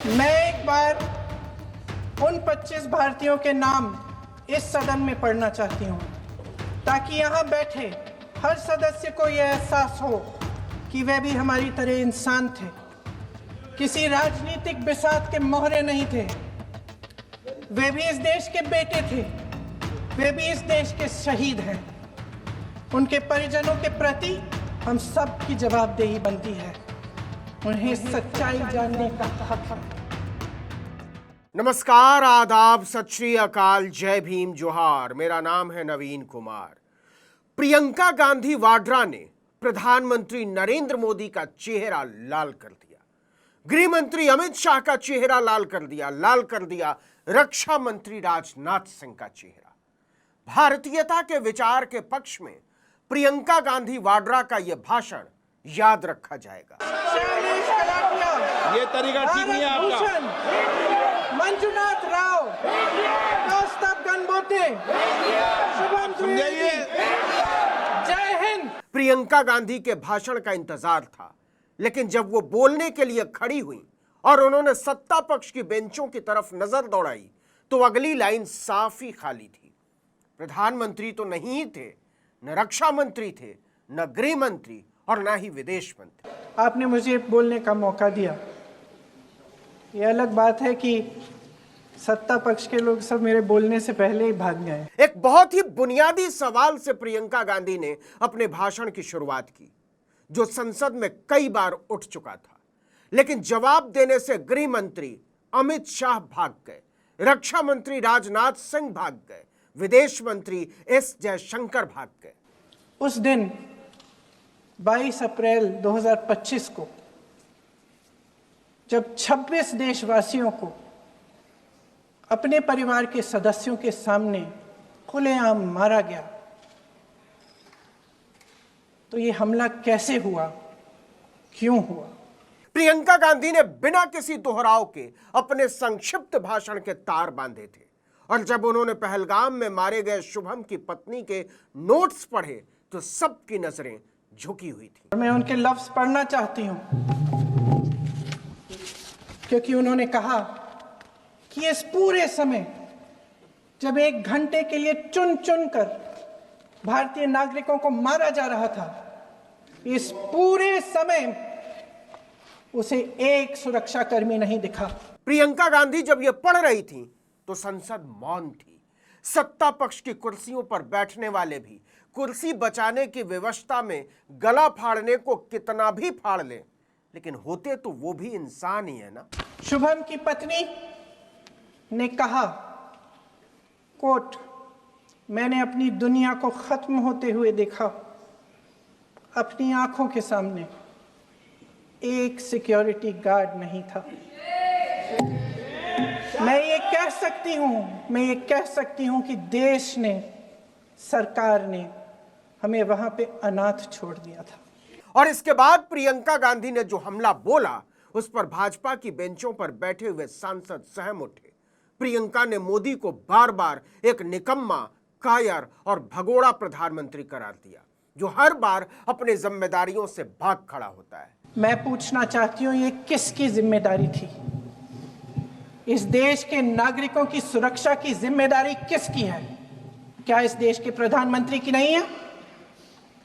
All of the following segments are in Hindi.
मैं एक बार उन 25 भारतीयों के नाम इस सदन में पढ़ना चाहती हूँ ताकि यहाँ बैठे हर सदस्य को यह एहसास हो कि वे भी हमारी तरह इंसान थे, किसी राजनीतिक बिसात के मोहरे नहीं थे। वे भी इस देश के बेटे थे, वे भी इस देश के शहीद हैं। उनके परिजनों के प्रति हम सब की जवाबदेही बनती है, उन्हें सच्चाई जानने का हक है। नमस्कार, आदाब, सत श्री अकाल, जय भीम, जोहार। मेरा नाम है नवीन कुमार। प्रियंका गांधी वाड्रा ने प्रधानमंत्री नरेंद्र मोदी का चेहरा लाल कर दिया, गृह मंत्री अमित शाह का चेहरा लाल कर दिया रक्षा मंत्री राजनाथ सिंह का चेहरा। भारतीयता के विचार के पक्ष में प्रियंका गांधी वाड्रा का यह भाषण याद रखा जाएगा। ये तरीका ठीक नहीं है आपका। मंजुनाथ राव, कौस्तभ गणबोते, शुभम द्विवेदी, जय हिंद। प्रियंका गांधी के भाषण का इंतजार था, लेकिन जब वो बोलने के लिए खड़ी हुई और उन्होंने सत्ता पक्ष की बेंचों की तरफ नजर दौड़ाई तो अगली लाइन साफ ही खाली थी। प्रधानमंत्री तो नहीं थे, न रक्षा मंत्री थे, न गृह मंत्री और न ही विदेश मंत्री। आपने मुझे बोलने का मौका दिया। ये अलग बात है कि सत्ता पक्ष के लोग सब मेरे बोलने से पहले ही भाग गए। एक बहुत ही बुनियादी सवाल से प्रियंका गांधी ने अपने भाषण की शुरुआत की, जो संसद में कई बार उठ चुका था, लेकिन जवाब देने से गृह मंत्री अमित शाह भाग गए, रक्षा मंत्री राजनाथ सिंह भाग गए, विदेश मंत्री एस जयशंकर भाग गए। उस दिन 22 अप्रैल 2025 को जब 26 देशवासियों को अपने परिवार के सदस्यों के सामने खुलेआम मारा गया, तो ये हमला कैसे हुआ, क्यों हुआ? प्रियंका गांधी ने बिना किसी दोहराव के अपने संक्षिप्त भाषण के तार बांधे थे, और जब उन्होंने पहलगाम में मारे गए शुभम की पत्नी के नोट्स पढ़े तो सबकी नजरें झुकी हुई थी। मैं उनके लफ्ज पढ़ना चाहती हूं, क्योंकि उन्होंने कहा कि इस पूरे समय जब 1 घंटे के लिए चुन चुन कर भारतीय नागरिकों को मारा जा रहा था, इस पूरे समय उसे एक सुरक्षाकर्मी नहीं दिखा। प्रियंका गांधी जब ये पढ़ रही थी तो संसद मौन थी। सत्ता पक्ष की कुर्सियों पर बैठने वाले भी कुर्सी बचाने की व्यवस्था में गला फाड़ने को कितना भी फाड़ ले, लेकिन होते तो वो भी इंसान ही है ना। शुभम की पत्नी ने कहा, कोट, मैंने अपनी दुनिया को खत्म होते हुए देखा। अपनी आंखों के सामने एक सिक्योरिटी गार्ड नहीं था। मैं ये कह सकती हूं कि देश ने, सरकार ने हमें वहां पे अनाथ छोड़ दिया था। और इसके बाद प्रियंका गांधी ने जो हमला बोला, उस पर भाजपा की बेंचों पर बैठे हुए सांसद सहम उठे। प्रियंका ने मोदी को बार बार एक निकम्मा, कायर और भगोड़ा प्रधानमंत्री करार दिया, जो हर बार अपने जिम्मेदारियों से भाग खड़ा होता है। मैं पूछना चाहती हूं, ये किसकी जिम्मेदारी थी? इस देश के नागरिकों की सुरक्षा की जिम्मेदारी किसकी है? क्या इस देश के प्रधानमंत्री की नहीं है?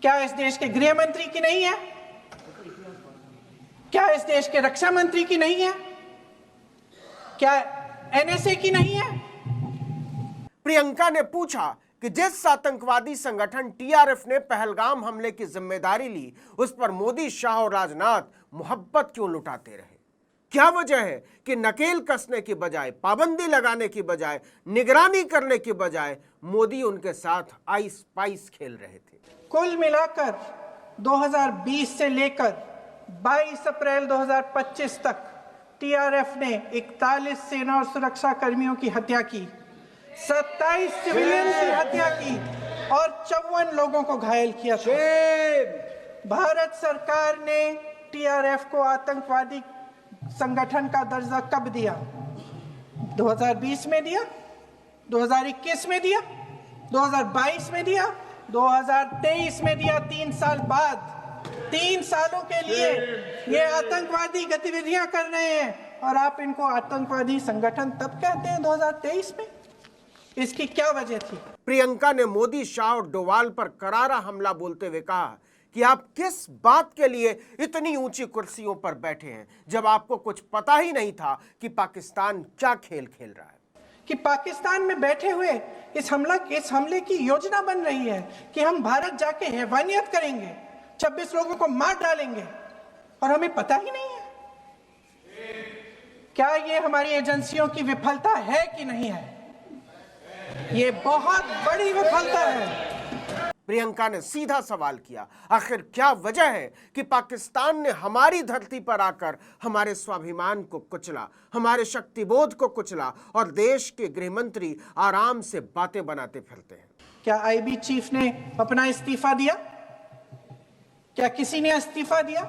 क्या इस देश के गृह मंत्री की नहीं है? क्या इस देश के रक्षा मंत्री की नहीं है? क्या एनएसए की नहीं है? प्रियंका ने पूछा कि जिस आतंकवादी संगठन टीआरएफ ने पहलगाम हमले की जिम्मेदारी ली, उस पर मोदी, शाह और राजनाथ मोहब्बत क्यों लुटाते रहे? क्या वजह है कि नकेल कसने की बजाय, पाबंदी लगाने की बजाय, निगरानी करने की बजाय मोदी उनके साथ आइस पाइस खेल रहे थे? कुल मिलाकर 2020 से लेकर 22 अप्रैल 2025 तक टीआरएफ ने 41 सेना और सुरक्षा कर्मियों की हत्या की, 27 सिविलियन की हत्या की और 54 लोगों को घायल किया था। भारत सरकार ने टीआरएफ को आतंकवादी संगठन का दर्जा कब दिया? 2020 में दिया, 2021 में दिया, 2022 में दिया, 2023 में दिया, 3 साल बाद। 3 सालों के लिए ये आतंकवादी गतिविधियां कर रहे हैं और आप इनको आतंकवादी संगठन तब कहते हैं 2023 में। इसकी क्या वजह थी? प्रियंका ने मोदी, शाह और डोवाल पर करारा हमला बोलते हुए कहा कि आप किस बात के लिए इतनी ऊंची कुर्सियों पर बैठे हैं जब आपको कुछ पता ही नहीं था कि पाकिस्तान क्या खेल खेल रहा है। कि पाकिस्तान में बैठे हुए इस हमले की योजना बन रही है कि हम भारत जाके हैवानियत करेंगे, 26 लोगों को मार डालेंगे और हमें पता ही नहीं है। क्या ये हमारी एजेंसियों की विफलता है कि नहीं है? ये बहुत बड़ी विफलता है। प्रियंका ने सीधा सवाल किया, आखिर क्या वजह है कि पाकिस्तान ने हमारी धरती पर आकर हमारे स्वाभिमान को कुचला, हमारे शक्तिबोध को कुचला और देश के गृह मंत्री आराम से बातें बनाते फिरते हैं। क्या आईबी चीफ ने अपना इस्तीफा दिया? क्या किसी ने इस्तीफा दिया?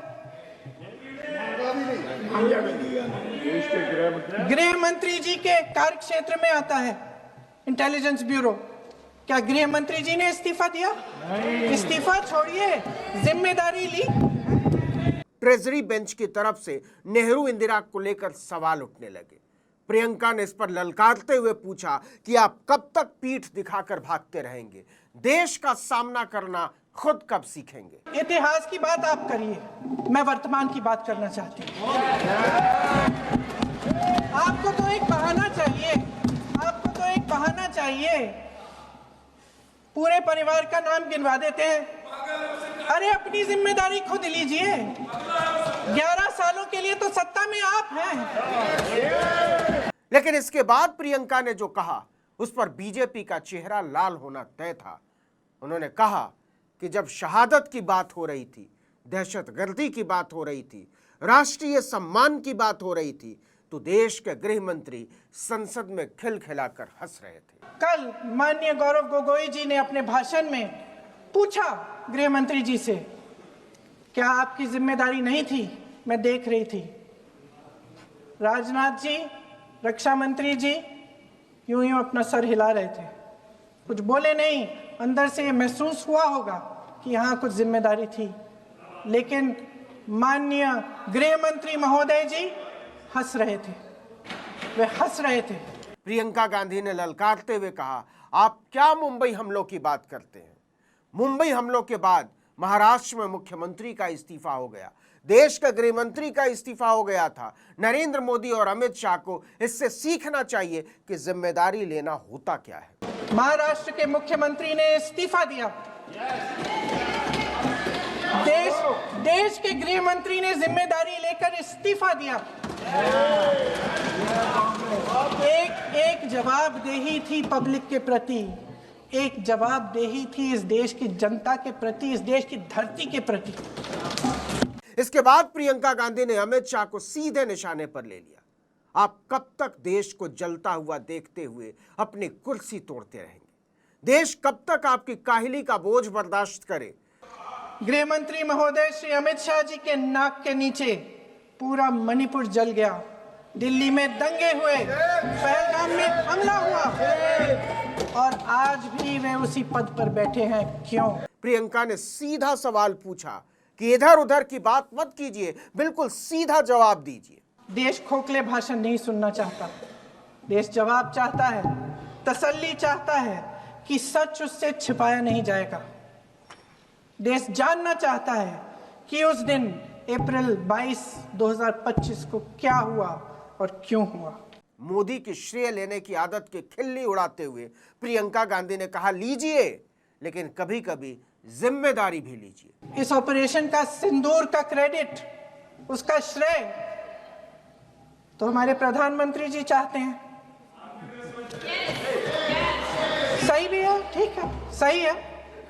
गृह मंत्री जी के कार्य क्षेत्र में आता है इंटेलिजेंस ब्यूरो। क्या गृह मंत्री जी ने इस्तीफा दिया? इस्तीफा छोड़िए, जिम्मेदारी ली। ट्रेजरी बेंच की तरफ से नेहरू इंदिरा को लेकर सवाल उठने लगे। प्रियंका ने इस पर ललकारते हुए पूछा कि आप कब तक पीठ दिखाकर भागते रहेंगे? देश का सामना करना खुद कब सीखेंगे? इतिहास की बात आप करिए, मैं वर्तमान की बात करना चाहती हूँ। आपको तो एक बहाना चाहिए, आपको तो एक बहाना चाहिए। पूरे परिवार का नाम गिनवा देते हैं। अरे अपनी जिम्मेदारी खुद लीजिए। 11 सालों के लिए तो सत्ता में आप हैं। लेकिन इसके बाद प्रियंका ने जो कहा उस पर बीजेपी का चेहरा लाल होना तय था। उन्होंने कहा कि जब शहादत की बात हो रही थी, दहशतगर्दी की बात हो रही थी, राष्ट्रीय सम्मान की बात हो रही थी, तो देश के गृह मंत्री संसद में खिलखिलाकर हंस रहे थे। कल माननीय गौरव गोगोई जी ने अपने भाषण में पूछा गृह मंत्री जी से, क्या आपकी जिम्मेदारी नहीं थी? मैं देख रही थी। राजनाथ जी, रक्षा मंत्री जी यूं यूं अपना सर हिला रहे थे, कुछ बोले नहीं। अंदर से महसूस हुआ होगा कि यहाँ कुछ जिम्मेदारी थी, लेकिन माननीय गृह मंत्री महोदय जी हंस रहे थे, वे हंस रहे थे। प्रियंका गांधी ने ललकारते हुए कहा, आप क्या मुंबई हमलों की बात करते हैं? मुंबई हमलों के बाद महाराष्ट्र में मुख्यमंत्री का इस्तीफा हो गया, देश का गृह मंत्री का इस्तीफा हो गया था। नरेंद्र मोदी और अमित शाह को इससे सीखना चाहिए कि जिम्मेदारी लेना होता क्या है। महाराष्ट्र के मुख्यमंत्री ने इस्तीफा दिया, देश के गृह मंत्री ने जिम्मेदारी लेकर इस्तीफा दिया। एक जवाबदेही थी पब्लिक के प्रति, एक जवाबदेही थी इस देश की जनता के प्रति, इस देश की धरती के प्रति। इसके बाद प्रियंका गांधी ने अमित शाह को सीधे निशाने पर ले लिया। आप कब तक देश को जलता हुआ देखते हुए अपनी कुर्सी तोड़ते रहेंगे? देश कब तक आपकी काहिली का बोझ बर्दाश्त करे? गृह मंत्री महोदय श्री अमित शाह जी के नाक के नीचे पूरा मणिपुर जल गया, दिल्ली में दंगे हुए, पहलगाम में हमला हुआ और आज भी वे उसी पद पर बैठे हैं। क्यों? प्रियंका ने सीधा सवाल पूछा कि इधर उधर की बात मत कीजिए, बिल्कुल सीधा जवाब दीजिए। देश खोखले भाषण नहीं सुनना चाहता, देश जवाब चाहता है, तसल्ली चाहता है कि सच उससे छिपाया नहीं जाएगा। देश जानना चाहता है कि उस दिन अप्रैल 22, 2025 को क्या हुआ और क्यों हुआ। मोदी की श्रेय लेने की आदत की खिल्ली उड़ाते हुए प्रियंका गांधी ने कहा, लीजिए, लेकिन कभी कभी जिम्मेदारी भी लीजिए। इस ऑपरेशन का सिंदूर का क्रेडिट, उसका श्रेय तो हमारे प्रधानमंत्री जी चाहते हैं। सही भी है, ठीक है, सही है,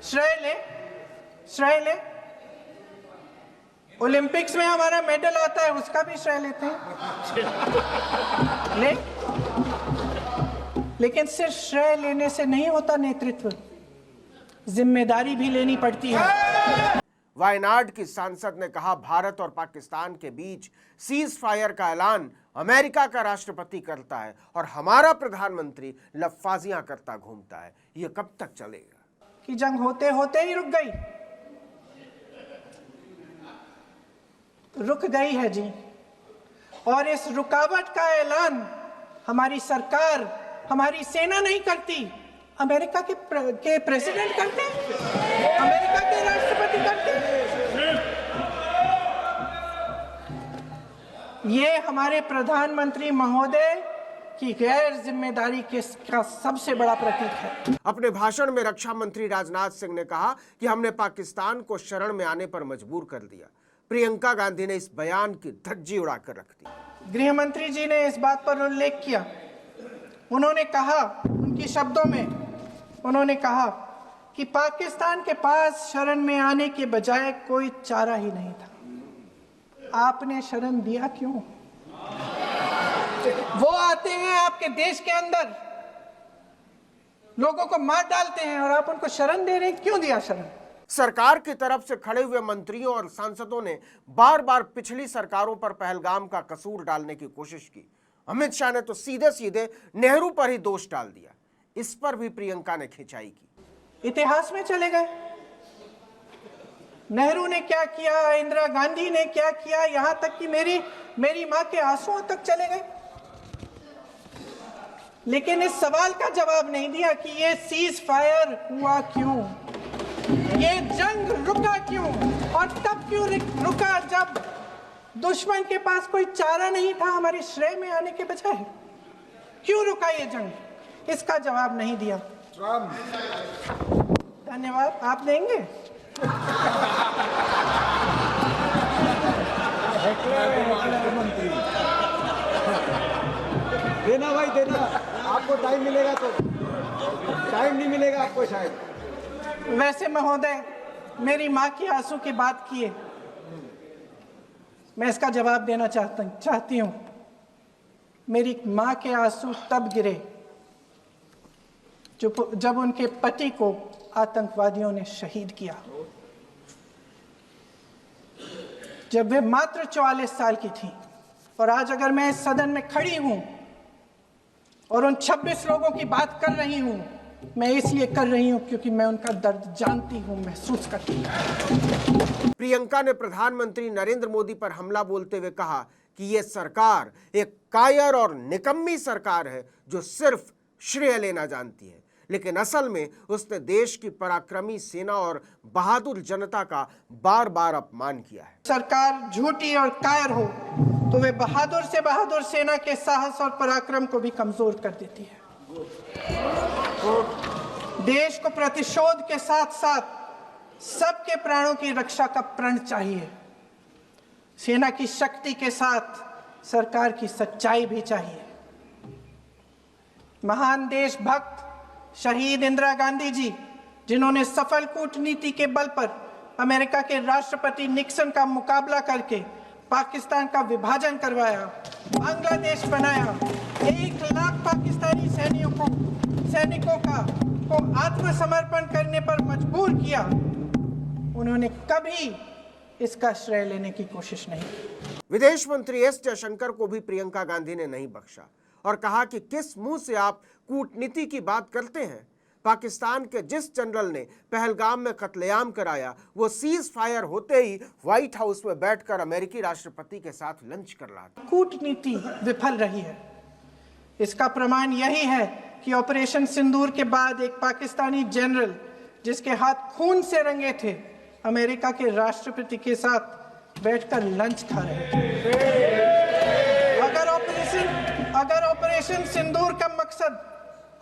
श्रेय ले। ओलंपिक्स में हमारा मेडल आता है, उसका भी श्रेय लेते हैं, लेकिन सिर्फ श्रेय लेने से नहीं होता नेतृत्व, जिम्मेदारी भी लेनी पड़ती है। वायनाड की सांसद ने कहा, भारत और पाकिस्तान के बीच सीज फायर का ऐलान अमेरिका का राष्ट्रपति करता है और हमारा प्रधानमंत्री लफ्फाजियां करता घूमता है। ये कब तक चलेगा? कि जंग होते होते ही रुक गई। रुक गई है जी, और इस रुकावट का ऐलान हमारी सरकार, हमारी सेना नहीं करती, अमेरिका के प्रेसिडेंट करते हैं, अमेरिका के राष्ट्रपति करते हैं। ये हमारे प्रधानमंत्री महोदय की गैर जिम्मेदारी का सबसे बड़ा प्रतीक है। अपने भाषण में रक्षा मंत्री राजनाथ सिंह ने कहा कि हमने पाकिस्तान को शरण में आने पर मजबूर कर दिया। प्रियंका गांधी ने इस बयान की धज्जी उड़ाकर रख दी। गृह मंत्री जी ने इस बात पर उल्लेख किया। उन्होंने कहा, उनके शब्दों में उन्होंने कहा कि पाकिस्तान के पास शरण में आने के बजाय कोई चारा ही नहीं था। आपने शरण दिया क्यों? वो आते हैं आपके देश के अंदर, लोगों को मार डालते हैं, और आप उनको शरण दे रहे हैं। क्यों दिया शरण? सरकार की तरफ से खड़े हुए मंत्रियों और सांसदों ने बार बार पिछली सरकारों पर पहलगाम का कसूर डालने की कोशिश की। अमित शाह ने तो सीधे सीधे नेहरू पर ही दोष डाल दिया। इस पर भी प्रियंका ने खिंचाई की। इतिहास में चले गए। नेहरू ने क्या किया, इंदिरा गांधी ने क्या किया, यहां तक कि मेरी मां के आंसुओं तक चले गए। लेकिन इस सवाल का जवाब नहीं दिया कि ये सीज फायर हुआ क्यों, ये जंग रुका क्यों, और तब क्यों रुका जब दुश्मन के पास कोई चारा नहीं था हमारे श्रेय में आने के बजाय। क्यों रुका ये जंग? इसका जवाब नहीं दिया। धन्यवाद। आप देंगे? देना भाई देना, आपको टाइम मिलेगा तो। टाइम नहीं मिलेगा आपको शायद। वैसे महोदय, मेरी माँ की आंसू की बात किए, मैं इसका जवाब देना चाहती हूँ। मेरी माँ के आंसू तब गिरे जब उनके पति को आतंकवादियों ने शहीद किया, जब वे मात्र 44 साल की थी। और आज अगर मैं इस सदन में खड़ी हूं और उन 26 लोगों की बात कर रही हूं, मैं इसलिए कर रही हूं क्योंकि मैं उनका दर्द जानती हूं, महसूस करती हूं। प्रियंका ने प्रधानमंत्री नरेंद्र मोदी पर हमला बोलते हुए कहा कि यह सरकार एक कायर और निकम्मी सरकार है जो सिर्फ श्रेय लेना जानती है, लेकिन असल में उसने देश की पराक्रमी सेना और बहादुर जनता का बार बार अपमान किया है। सरकार झूठी और कायर हो तो वे बहादुर से बहादुर सेना के साहस और पराक्रम को भी कमजोर कर देती है। देश को प्रतिशोध के साथ साथ सबके प्राणों की रक्षा का प्रण चाहिए। सेना की शक्ति के साथ सरकार की सच्चाई भी चाहिए। महान देशभक्त शहीद इंदिरा गांधी जी, जिन्होंने सफल कूटनीति के बल पर अमेरिका के राष्ट्रपति निक्सन का मुकाबला करके पाकिस्तान का विभाजन करवाया, बांग्लादेश बनाया, 1 लाख पाकिस्तानी सैनिकों को आत्मसमर्पण करने पर मजबूर किया, उन्होंने कभी इसका श्रेय लेने की कोशिश नहीं की। विदेश मंत्री एस जयशंकर को भी प्रियंका गांधी ने नहीं बख्शा और कहा कि किस मुंह से आप कूटनीति की बात करते हैं। पाकिस्तान के जिस जनरल ने पहलगाम में कत्लेआम कराया, वो सीज फायर होते ही व्हाइट हाउस में बैठकर अमेरिकी राष्ट्रपति के साथ लंच कर रहा था। कूटनीति विफल रही है। इसका प्रमाण यही है कि ऑपरेशन सिंदूर के बाद एक पाकिस्तानी जनरल जिसके हाथ खून से रंगे थे, अमेरिका के राष्ट्रपति के साथ बैठकर लंच खा रहे थे। अगर ऑपरेशन सिंदूर का मकसद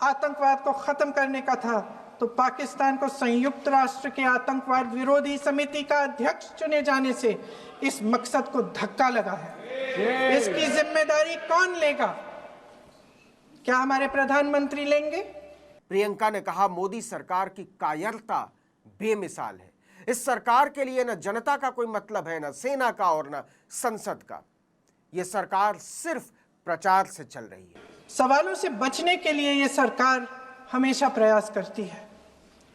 आतंकवाद को खत्म करने का था, तो पाकिस्तान को संयुक्त राष्ट्र के आतंकवाद विरोधी समिति का अध्यक्ष चुने जाने से इस मकसद को धक्का लगा है। इसकी जिम्मेदारी कौन लेगा? क्या हमारे प्रधानमंत्री लेंगे? प्रियंका ने कहा, मोदी सरकार की कायरता बेमिसाल है। इस सरकार के लिए न जनता का कोई मतलब है, न सेना का और न संसद का। यह सरकार सिर्फ प्रचार से चल रही है। सवालों से बचने के लिए यह सरकार हमेशा प्रयास करती है।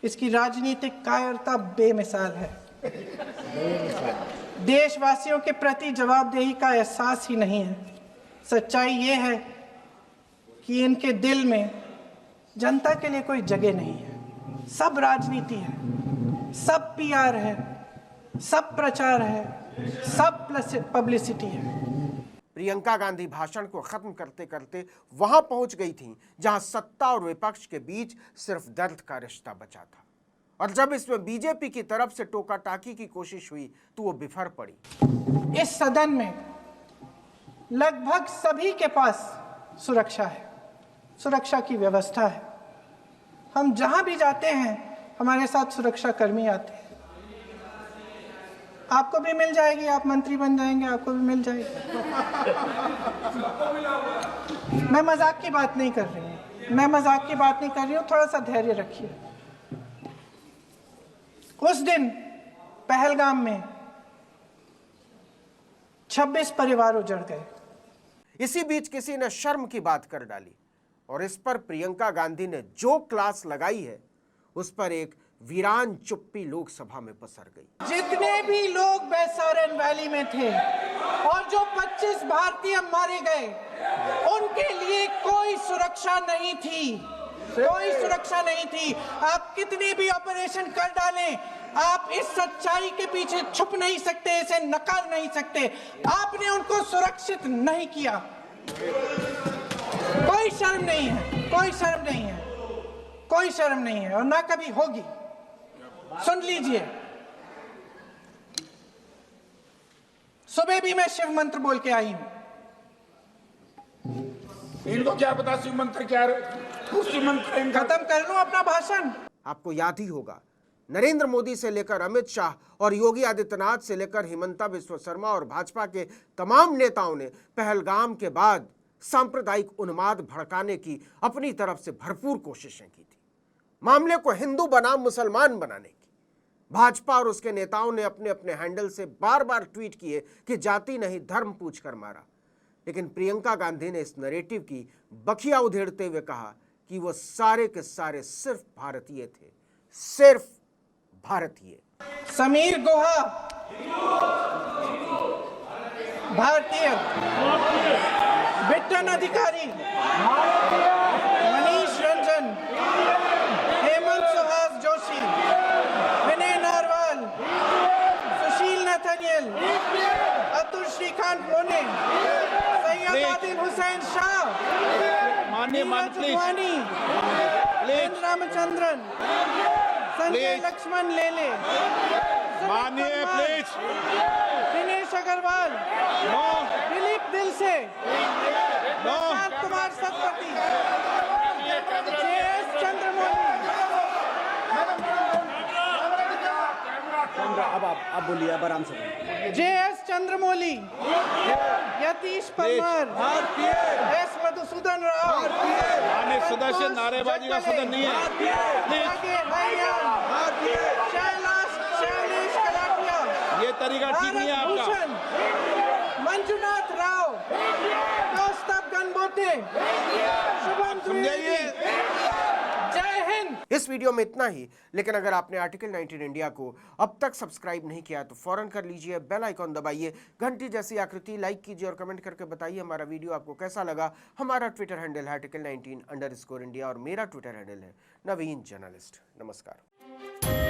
इसकी राजनीतिक कायरता बेमिसाल है। देशवासियों के प्रति जवाबदेही का एहसास ही नहीं है। सच्चाई यह है कि इनके दिल में जनता के लिए कोई जगह नहीं है। सब राजनीति है, सब पीआर है, सब प्रचार है, सब पब्लिसिटी है। प्रियंका गांधी भाषण को खत्म करते करते वहां पहुंच गई थी जहां सत्ता और विपक्ष के बीच सिर्फ दर्द का रिश्ता बचा था, और जब इसमें बीजेपी की तरफ से टोका टाकी की कोशिश हुई तो वो बिफर पड़ी। इस सदन में लगभग सभी के पास सुरक्षा है, सुरक्षा की व्यवस्था है। हम जहां भी जाते हैं हमारे साथ सुरक्षा कर्मी आते हैं। आपको भी मिल जाएगी, आप मंत्री बन जाएंगे, आपको भी मिल जाएगी। मैं मजाक की बात नहीं कर रही हूँ, मैं मजाक की बात नहीं कर रही हूँ, थोड़ा सा धैर्य रखिए। उस दिन पहलगाम में 26 परिवार उजड़ गए। इसी बीच किसी ने शर्म की बात कर डाली और इस पर प्रियंका गांधी ने जो क्लास लगाई है उस पर एक वीरान चुप्पी लोकसभा में पसर गई। जितने भी लोग बैसारन वैली में थे और जो 25 भारतीय मारे गए, उनके लिए कोई सुरक्षा नहीं थी, कोई सुरक्षा नहीं थी। आप कितने भी ऑपरेशन कर डालें, आप इस सच्चाई के पीछे छुप नहीं सकते, इसे नकार नहीं सकते। आपने उनको सुरक्षित नहीं किया। कोई शर्म नहीं है, कोई शर्म नहीं है, कोई शर्म नहीं है और ना कभी होगी। सुन लीजिए, सुबह भी मैं शिव मंत्र बोल के आई हूं। इनको क्या पता शिव मंत्र क्या शिव मंत्र। खत्म कर लूं अपना भाषण। आपको याद ही होगा, नरेंद्र मोदी से लेकर अमित शाह और योगी आदित्यनाथ से लेकर हिमंता बिस्वा शर्मा और भाजपा के तमाम नेताओं ने पहलगाम के बाद सांप्रदायिक उन्माद भड़काने की अपनी तरफ से भरपूर कोशिशें की थी, मामले को हिंदू बनाम मुसलमान बनाने की। भाजपा और उसके नेताओं ने अपने अपने हैंडल से बार बार ट्वीट किए कि जाति नहीं धर्म पूछकर मारा, लेकिन प्रियंका गांधी ने इस नैरेटिव की बखिया उधेड़ते हुए कहा कि वो सारे के सारे सिर्फ भारतीय थे, सिर्फ भारतीय। समीर गुहा भारतीय, बिट्टन अधिकारी, मनीष रंजन, हेमंत सुहास जोशी, विनय नारवाल, सुशील नथनियल, अतुल श्रीकांत मोने, सैयद आदिल हुसैन शाह, माननीय मंत्री रामचंद्रन, संजय लक्ष्मण लेले, माननीय प्लीज दिनेश अग्रवाल, दिलीप दिल से, प्रशांत कुमार सतपति, JS चंद्रमौली। अब आप बोलिए, अब आराम से बोलिए। JS चंद्रमौली, यतीश परमार, S मधुसूदन राव, माननीय सदस्य, नारेबाजी का सदन नहीं है। शैलेश कलाटिया, ये तरीका ठीक नहीं है आपका। मंजुनाथ राव, कौस्तभ गणबोटे, शुभम द्विवेदी। जय हिंद। इस वीडियो में इतना ही, लेकिन अगर आपने आर्टिकल 19 इंडिया को अब तक सब्सक्राइब नहीं किया तो फौरन कर लीजिए, बेल आइकॉन दबाइए, घंटी जैसी आकृति लाइक कीजिए और कमेंट करके बताइए हमारा वीडियो आपको कैसा लगा। हमारा ट्विटर हैंडल है article19_India और मेरा ट्विटर हैंडल है नवीन जर्नलिस्ट। नमस्कार।